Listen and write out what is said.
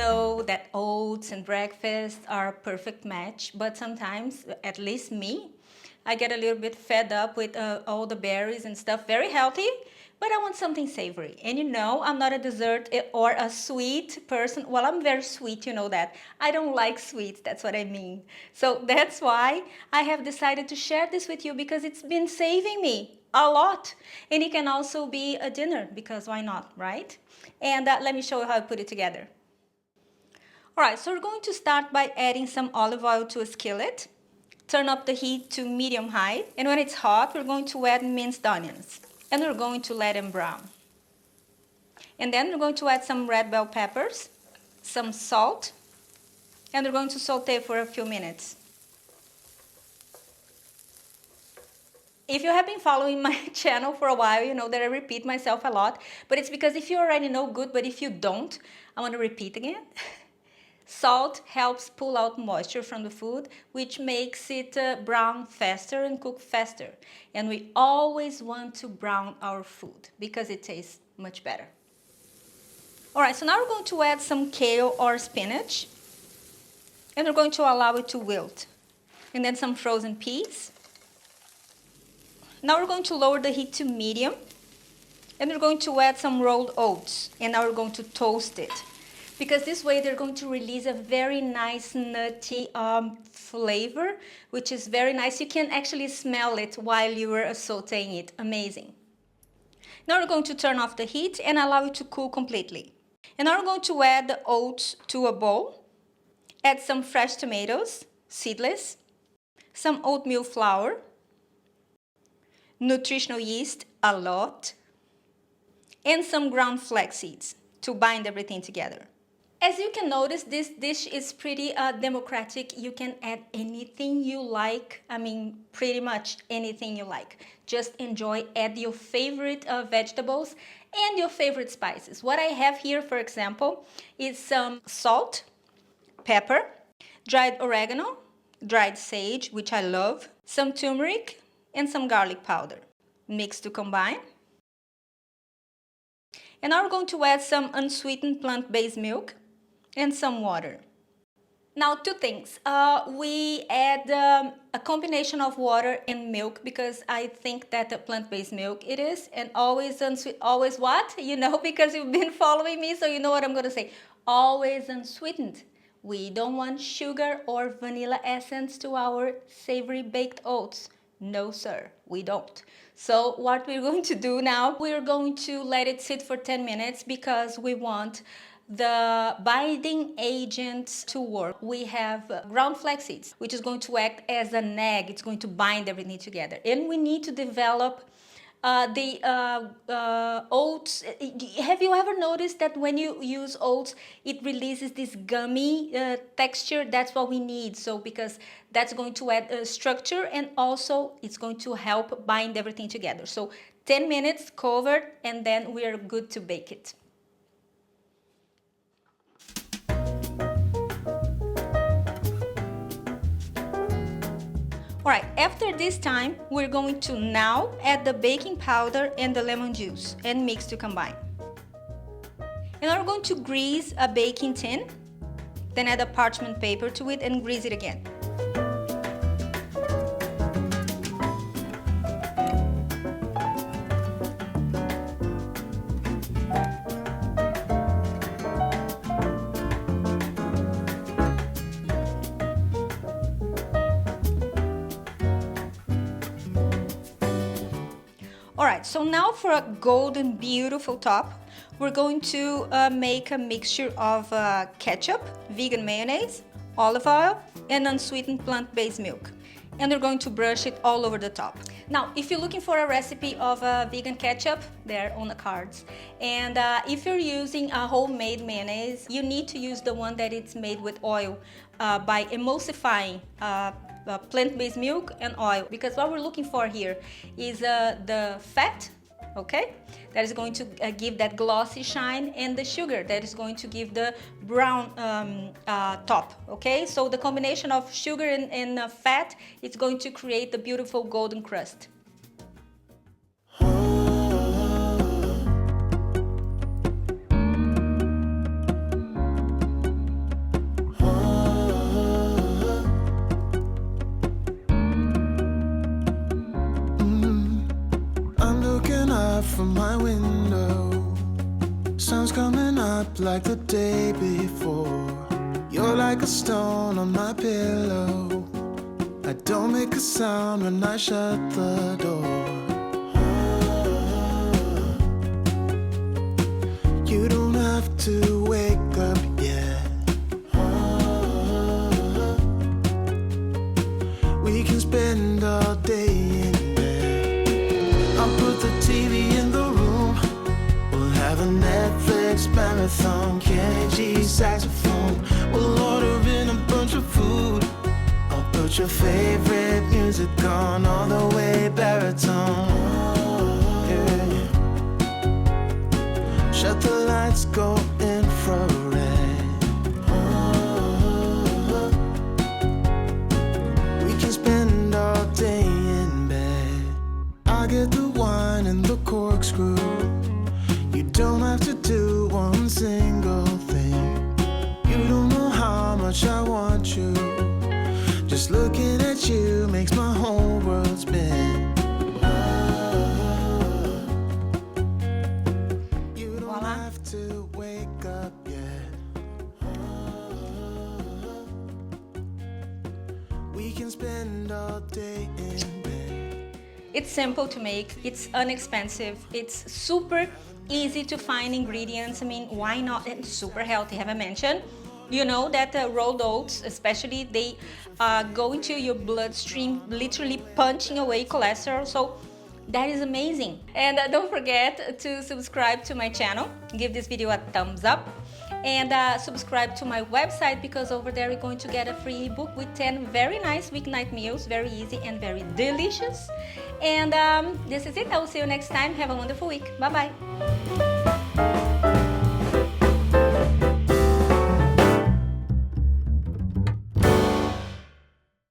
know that oats and breakfast are a perfect match, but sometimes, at least me, I get a little bit fed up with all the berries and stuff. Very healthy, but I want something savory. And you know, I'm not a dessert or a sweet person. Well, I'm very sweet, you know that. I don't like sweets, that's what I mean. So that's why I have decided to share this with you, because it's been saving me a lot. And it can also be a dinner, because why not, right? And let me show you how I put it together. All right, so we're going to start by adding some olive oil to a skillet. Turn up the heat to medium high, and when it's hot, we're going to add minced onions, and we're going to let them brown. And then we're going to add some red bell peppers, some salt, and we're going to saute for a few minutes. If you have been following my channel for a while, you know that I repeat myself a lot, but it's because if you already know, good, but if you don't, I want to repeat again. Salt helps pull out moisture from the food, which makes it brown faster and cook faster. And we always want to brown our food because it tastes much better. All right, so now we're going to add some kale or spinach, and we're going to allow it to wilt. And then some frozen peas. Now we're going to lower the heat to medium, and we're going to add some rolled oats, and now we're going to toast it. Because this way they're going to release a very nice nutty flavor, which is very nice. You can actually smell it while you are sauteing it. Amazing. Now we're going to turn off the heat and allow it to cool completely. And now we're going to add the oats to a bowl. Add some fresh tomatoes, seedless, some oatmeal flour, nutritional yeast, a lot, and some ground flaxseeds to bind everything together. As you can notice, this dish is pretty democratic. You can add anything you like. I mean, pretty much anything you like. Just enjoy, add your favorite vegetables and your favorite spices. What I have here, for example, is some salt, pepper, dried oregano, dried sage, which I love, some turmeric, and some garlic powder. Mix to combine. And now we're going to add some unsweetened plant-based milk and some water. Now, two things. We add a combination of water and milk because I think that the plant-based milk it is, and always unsweetened. Always what? You know, because you've been following me, so you know what I'm going to say. Always unsweetened. We don't want sugar or vanilla essence to our savory baked oats. No, sir, we don't. So what we're going to do now, we're going to let it sit for 10 minutes because we want the binding agents to work. We have ground flaxseeds, which is going to act as an egg. It's going to bind everything together. And we need to develop the oats. Have you ever noticed that when you use oats, it releases this gummy texture? That's what we need. So because that's going to add structure, and also it's going to help bind everything together. So 10 minutes covered, and then we are good to bake it. All right, after this time, we're going to now add the baking powder and the lemon juice and mix to combine. And now we're going to grease a baking tin, then add a parchment paper to it and grease it again. Alright, so now for a golden beautiful top, we're going to make a mixture of ketchup, vegan mayonnaise, olive oil, and unsweetened plant-based milk. And we're going to brush it all over the top. Now, if you're looking for a recipe of vegan ketchup, they're on the cards. And if you're using a homemade mayonnaise, you need to use the one that it's made with oil by emulsifying plant-based milk and oil, because what we're looking for here is the fat, okay, that is going to give that glossy shine, and the sugar that is going to give the brown top, okay. So the combination of sugar and fat, it's going to create the beautiful golden crust. from my window. Sun's coming up like the day before. You're like a stone on my pillow. I don't make a sound when I shut the door. You don't have to wake up yet. We can spend all day in bed. I'll put the TV in the room. We'll have a Netflix marathon, Kenny G saxophone. We'll order in a bunch of food. I'll put your favorite music on, all the way baritone. Yeah. Shut the lights, go infrared. We can spend all day in bed. I get the wine and the corkscrew. You don't have to do one single thing. You don't know how much I want you. Just looking at you makes my whole world spin. You don't have to wake up yet. We can spend all day in bed. It's simple to make, it's inexpensive, it's super easy to find ingredients. I mean, why not? And super healthy, have I mentioned? You know that rolled oats, especially, they go into your bloodstream, literally punching away cholesterol. So that is amazing. And don't forget to subscribe to my channel, give this video a thumbs up, and subscribe to my website, because over there you're going to get a free ebook with 10 very nice weeknight meals, very easy and very delicious. And this is it. I will see you next time. Have a wonderful week. Bye bye.